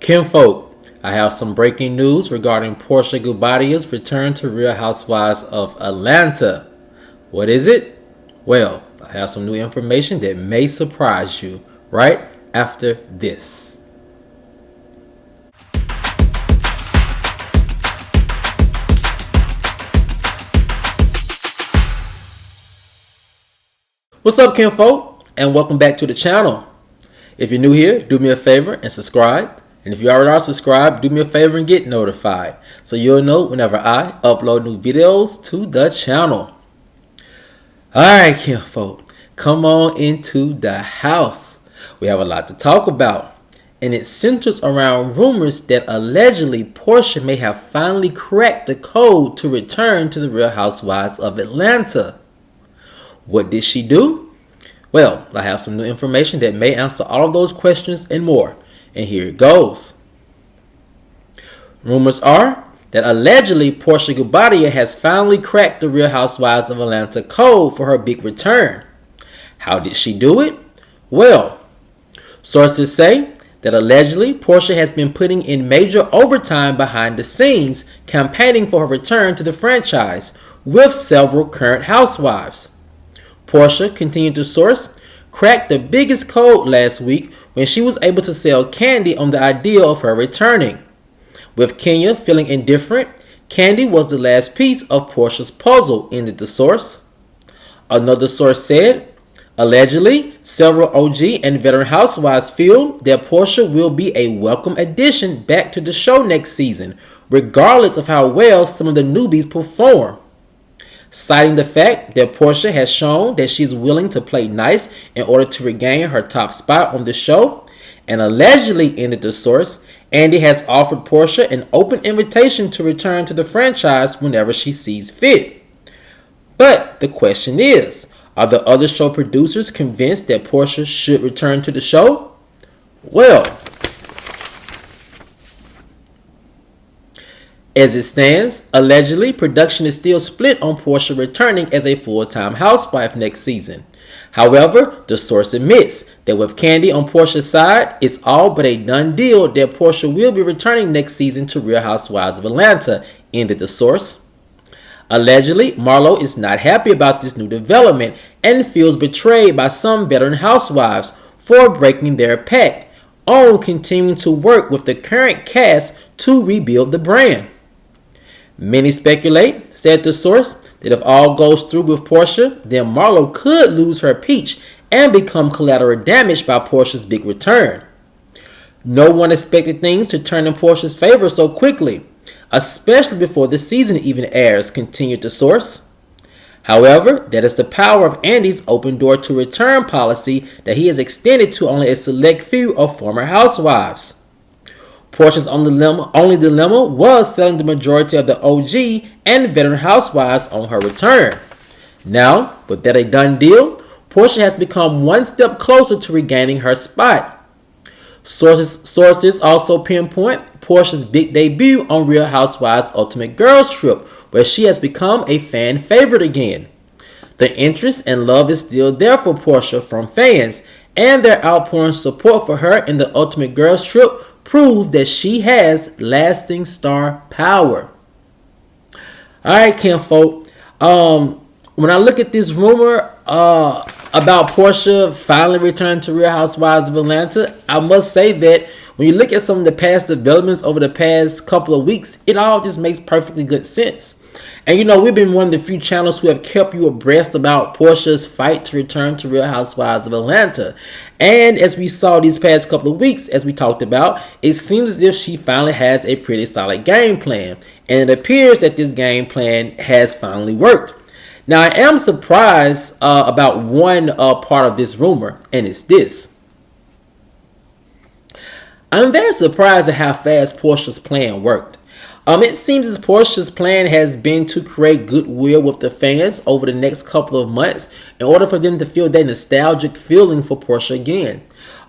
Kinfolk, I have some breaking news regarding Porsha Gubadia's return to Real Housewives of Atlanta. What is it? Well, I have some new information that may surprise you right after this. What's up, Kinfolk, and welcome back to the channel. If you're new here, do me a favor and subscribe. And if you already are subscribed, do me a favor and get notified so you'll know whenever I upload new videos to the channel. Alright, Kinfolk, come on into the house. We have a lot to talk about, and it centers around rumors that allegedly Porsha may have finally cracked the code to return to the Real Housewives of Atlanta. What did she do? Well, I have some new information that may answer all of those questions and more. And here it goes. Rumors are that allegedly Porsha Gubadia has finally cracked the Real Housewives of Atlanta code for her big return. How did she do it? Well, sources say that allegedly Porsha has been putting in major overtime behind the scenes campaigning for her return to the franchise with several current housewives. Porsha, continued to source, cracked the biggest code last week when she was able to sell Kandi on the idea of her returning. With Kenya feeling indifferent, Kandi was the last piece of Porsha's puzzle, ended the source. Another source said, allegedly, several OG and veteran housewives feel that Porsha will be a welcome addition back to the show next season, regardless of how well some of the newbies perform. Citing the fact that Porsha has shown that she is willing to play nice in order to regain her top spot on the show, and allegedly, ended the source, Andy has offered Porsha an open invitation to return to the franchise whenever she sees fit. But the question is, are the other show producers convinced that Porsha should return to the show? Well, as it stands, allegedly, production is still split on Porsha returning as a full-time housewife next season. However, the source admits that with Kandi on Porsha's side, it's all but a done deal that Porsha will be returning next season to Real Housewives of Atlanta, ended the source. Allegedly, Marlo is not happy about this new development and feels betrayed by some veteran housewives for breaking their pact on continuing to work with the current cast to rebuild the brand. Many speculate, said the source, that if all goes through with Porsha, then Marlo could lose her peach and become collateral damage by Porsha's big return. No one expected things to turn in Porsha's favor so quickly, especially before the season even airs, continued the source. However, that is the power of Andy's open door to return policy that he has extended to only a select few of former housewives. Porsha's only dilemma was selling the majority of the OG and veteran housewives on her return. Now, with that a done deal, Porsha has become one step closer to regaining her spot. Sources also pinpoint Porsha's big debut on Real Housewives Ultimate Girls Trip, where she has become a fan favorite again. The interest and love is still there for Porsha from fans, and their outpouring support for her in the Ultimate Girls Trip prove that she has lasting star power. Alright, Kinfolk. When I look at this rumor about Porsha finally returning to Real Housewives of Atlanta, I must say that when you look at some of the past developments over the past couple of weeks, it all just makes perfectly good sense. And you know, we've been one of the few channels who have kept you abreast about Porsha's fight to return to Real Housewives of Atlanta. And as we saw these past couple of weeks, as we talked about, it seems as if she finally has a pretty solid game plan. And it appears that this game plan has finally worked. Now, I am surprised about one part of this rumor, and it's this. I'm very surprised at how fast Porsha's plan worked. It seems as Porsha's plan has been to create goodwill with the fans over the next couple of months in order for them to feel that nostalgic feeling for Porsha again.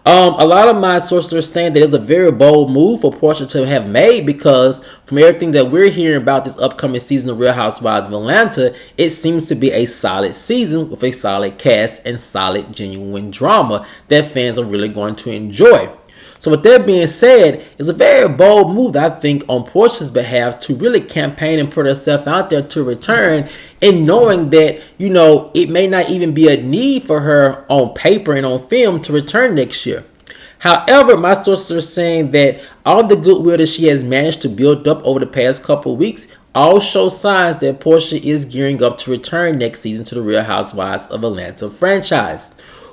A lot of my sources are saying that it's a very bold move for Porsha to have made because from everything that we're hearing about this upcoming season of Real Housewives of Atlanta, it seems to be a solid season with a solid cast and solid genuine drama that fans are really going to enjoy. So with that being said, it's a very bold move, I think, on Porsha's behalf to really campaign and put herself out there to return, and knowing that, it may not even be a need for her on paper and on film to return next year. However, my sources are saying that all the goodwill that she has managed to build up over the past couple of weeks all show signs that Porsha is gearing up to return next season to the Real Housewives of Atlanta franchise.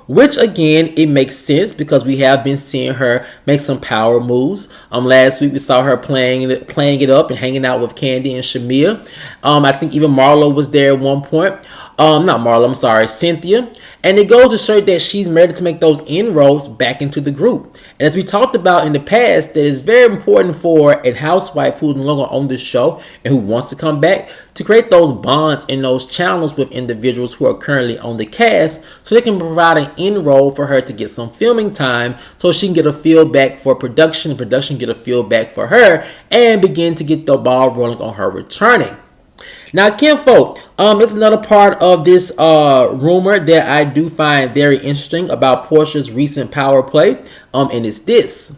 Which again, it makes sense because we have been seeing her make some power moves. Last week we saw her playing it up and hanging out with Kandi and Shamia. I think even Marlo was there at one point. Not Marlo, I'm sorry, Cynthia. And it goes to show that she's ready to make those inroads back into the group. And as we talked about in the past, that it's very important for a housewife who's no longer on this show and who wants to come back to create those bonds and those channels with individuals who are currently on the cast, so they can provide an inroad for her to get some filming time so she can get a feel back for production and production get a feel back for her and begin to get the ball rolling on her returning. Now, kinfolk, it's another part of this rumor that I do find very interesting about Porsha's recent power play, and it's this.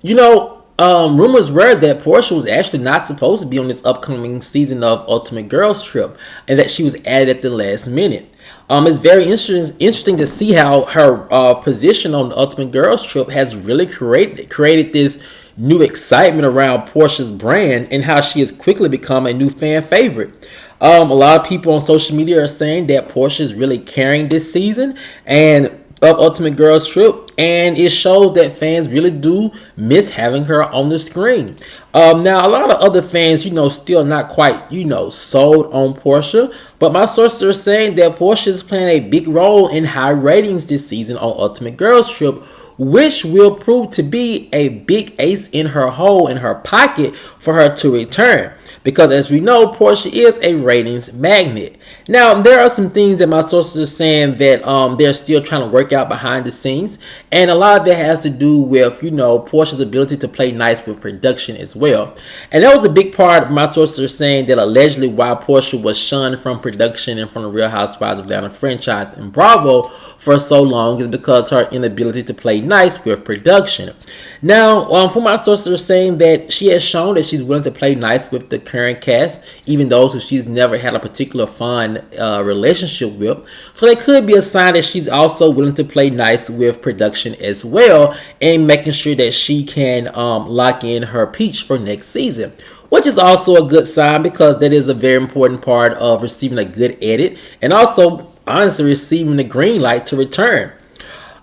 Rumors were that Porsha was actually not supposed to be on this upcoming season of Ultimate Girls Trip, and that she was added at the last minute. It's very interesting to see how her position on the Ultimate Girls Trip has really created this new excitement around Porsha's brand and how she has quickly become a new fan favorite. A lot of people on social media are saying that Porsha is really carrying this season and of Ultimate Girls Trip, and it shows that fans really do miss having her on the screen. Now, a lot of other fans, still not quite, sold on Porsha, but my sources are saying that Porsha is playing a big role in high ratings this season on Ultimate Girls Trip, which will prove to be a big ace in her hole, in her pocket, for her to return. Because as we know, Porsha is a ratings magnet. Now, there are some things that my sources are saying that they're still trying to work out behind the scenes. And a lot of that has to do with, Porsha's ability to play nice with production as well. And that was a big part of my sources are saying that allegedly why Porsha was shunned from production and from the Real Housewives of Atlanta franchise and Bravo for so long is because her inability to play nice with production. Now, from my sources are saying that she has shown that she's willing to play nice with the current cast, even those who she's never had a particular fun relationship with. So that could be a sign that she's also willing to play nice with production as well, and making sure that she can lock in her peach for next season. Which is also a good sign because that is a very important part of receiving a good edit and also honestly receiving the green light to return.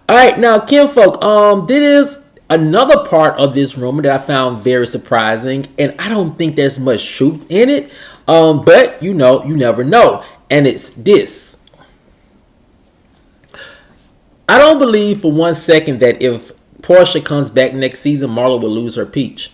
Alright, now kinfolk, this is another part of this rumor that I found very surprising, and I don't think there's much truth in it, but you never know, and it's this. I don't believe for one second that if Porsha comes back next season, Marlo will lose her peach.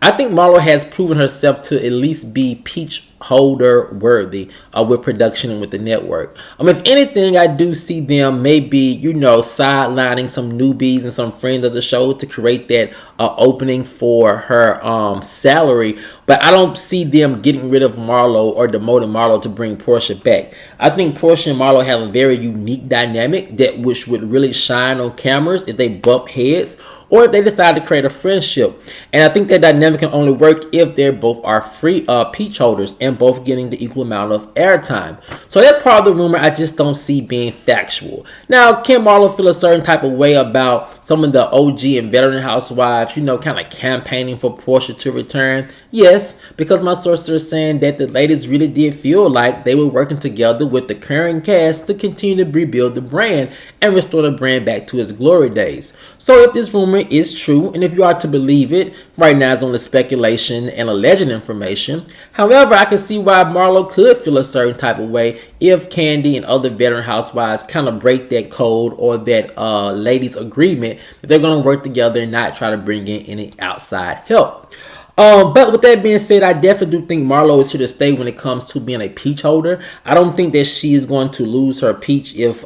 I think Marlo has proven herself to at least be peach holder worthy with production and with the network. If anything, I do see them maybe, sidelining some newbies and some friends of the show to create that opening for her salary. But I don't see them getting rid of Marlo or demoting Marlo to bring Porsha back. I think Porsha and Marlo have a very unique dynamic that which would really shine on cameras if they bump heads, or if they decide to create a friendship. And I think that dynamic can only work if they both are free peach holders and both getting the equal amount of airtime. So that part of the rumor I just don't see being factual. Now, can Marlo feel a certain type of way about some of the OG and veteran housewives, kind of campaigning for Porsha to return? Yes, because my sources are saying that the ladies really did feel like they were working together with the current cast to continue to rebuild the brand and restore the brand back to its glory days. So if this rumor is true, and if you are to believe it, right now it's only speculation and alleged information. However, I can see why Marlo could feel a certain type of way if Kandi and other veteran housewives kind of break that code or that ladies' agreement that they're going to work together and not try to bring in any outside help. But with that being said, I definitely do think Marlo is here to stay when it comes to being a peach holder. I don't think that she is going to lose her peach if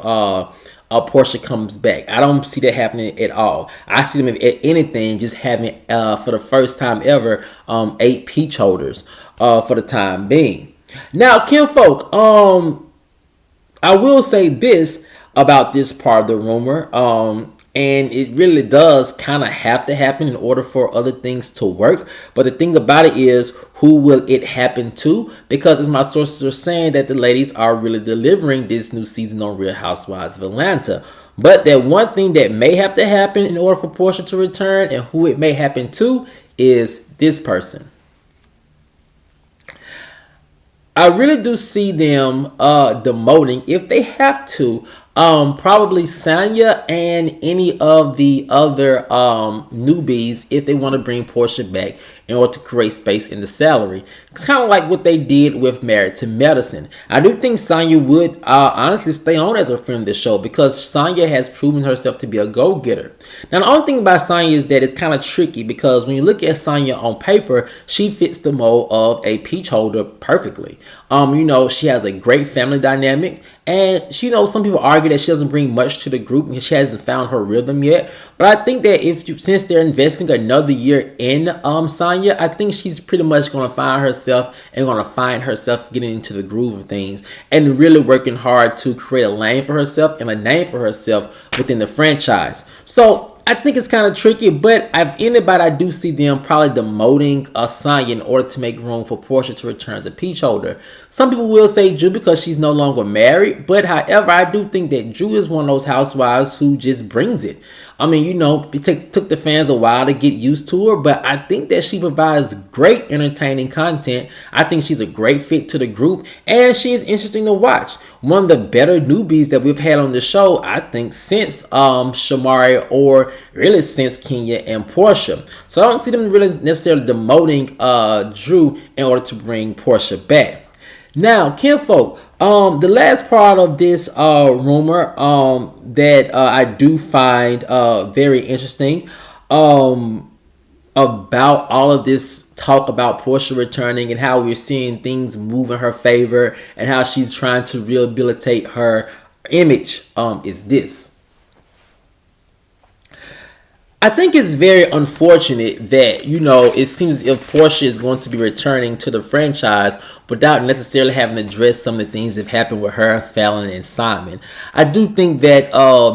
Porsha comes back. I don't see that happening at all. I see them, if anything, just having for the first time ever 8 peach holders for the time being. Now, kinfolk, I will say this about this part of the rumor, And it really does kind of have to happen in order for other things to work. But the thing about it is, who will it happen to? Because as my sources are saying, that the ladies are really delivering this new season on Real Housewives of Atlanta. But that one thing that may have to happen in order for Porsha to return, and who it may happen to, is this person. I really do see them demoting, if they have to, probably Sanya and any of the other newbies, if they want to bring Porsha back in order to create space in the salary. It's kind of like what they did with Married to Medicine. I do think Sanya would honestly stay on as a friend of the show, because Sanya has proven herself to be a go-getter. Now, the only thing about Sanya is that it's kind of tricky, because when you look at Sanya on paper, she fits the mold of a peach holder perfectly. She has a great family dynamic, and some people argue that she doesn't bring much to the group because she hasn't found her rhythm yet. But I think that since they're investing another year in Sanya, I think she's pretty much going to find herself getting into the groove of things and really working hard to create a lane for herself and a name for herself within the franchise. So I think it's kind of tricky, but if anybody, I do see them probably demoting Sanya in order to make room for Porsha to return as a peach holder. Some people will say Drew because she's no longer married, but however, I do think that Drew is one of those housewives who just brings it. I mean, it took the fans a while to get used to her, but I think that she provides great entertaining content. I think she's a great fit to the group, and she is interesting to watch. One of the better newbies that we've had on the show, I think, since Shamari, or really since Kenya and Porsha. So I don't see them really necessarily demoting Drew in order to bring Porsha back. Now, kinfolk, the last part of this rumor that I do find very interesting about all of this talk about Porsha returning and how we're seeing things move in her favor and how she's trying to rehabilitate her image is this. I think it's very unfortunate that, it seems as if Porsha is going to be returning to the franchise without necessarily having addressed some of the things that have happened with her, Fallon, and Simon. I do think that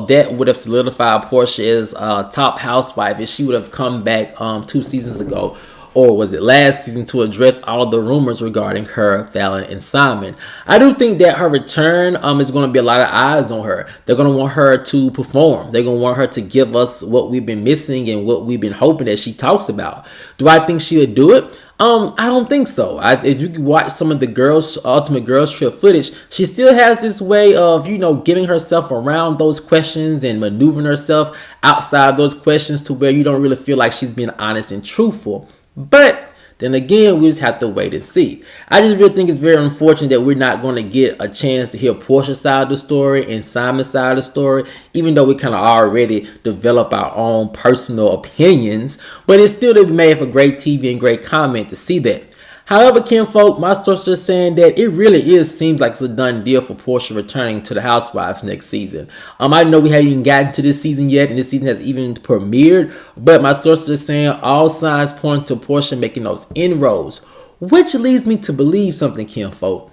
that would have solidified Porsha as a top housewife if she would have come back 2 seasons ago, or was it last season, to address all of the rumors regarding her, Fallon, and Simon. I do think that her return is going to be a lot of eyes on her. They're going to want her to perform. They're going to want her to give us what we've been missing and what we've been hoping that she talks about. Do I think she would do it? I don't think so. If you can watch some of the Ultimate Girls Trip footage, she still has this way of, getting herself around those questions and maneuvering herself outside those questions to where you don't really feel like she's being honest and truthful. But then again, we just have to wait and see. I just really think it's very unfortunate that we're not going to get a chance to hear Porsha's side of the story and Simon's side of the story, even though we kind of already develop our own personal opinions. But it's still to be made for great TV and great comment to see that. However, kinfolk, my sources are saying that it really seems like it's a done deal for Porsha returning to the Housewives next season. I know we haven't even gotten to this season yet, and this season has even premiered, but my sources are saying all signs point to Porsha making those inroads, which leads me to believe something, kinfolk.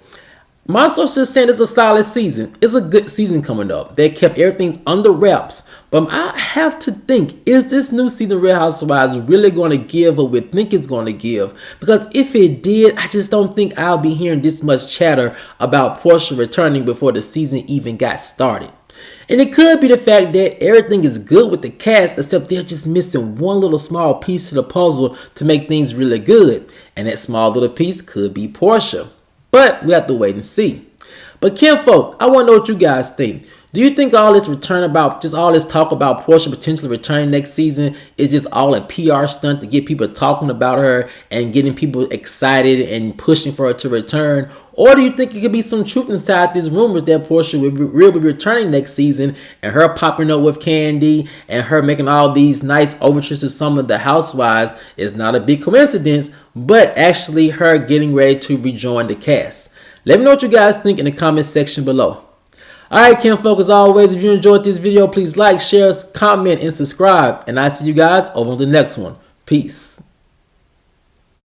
My sources are saying it's a solid season. It's a good season coming up. They kept everything under wraps. But I have to think, is this new season of Real Housewives really going to give what we think it's going to give? Because if it did, I just don't think I'll be hearing this much chatter about Porsha returning before the season even got started. And it could be the fact that everything is good with the cast, except they're just missing one little small piece to the puzzle to make things really good. And that small little piece could be Porsha. But we have to wait and see. But kinfolk, I want to know what you guys think. Do you think all this all this talk about Porsha potentially returning next season is just all a PR stunt to get people talking about her and getting people excited and pushing for her to return? Or do you think it could be some truth inside these rumors that Porsha will be returning next season, and her popping up with Kandi and her making all these nice overtures to some of the housewives is not a big coincidence, but actually her getting ready to rejoin the cast? Let me know what you guys think in the comment section below. Alright, kinfolk, as always, if you enjoyed this video, please like, share, comment, and subscribe. And I'll see you guys over on the next one. Peace.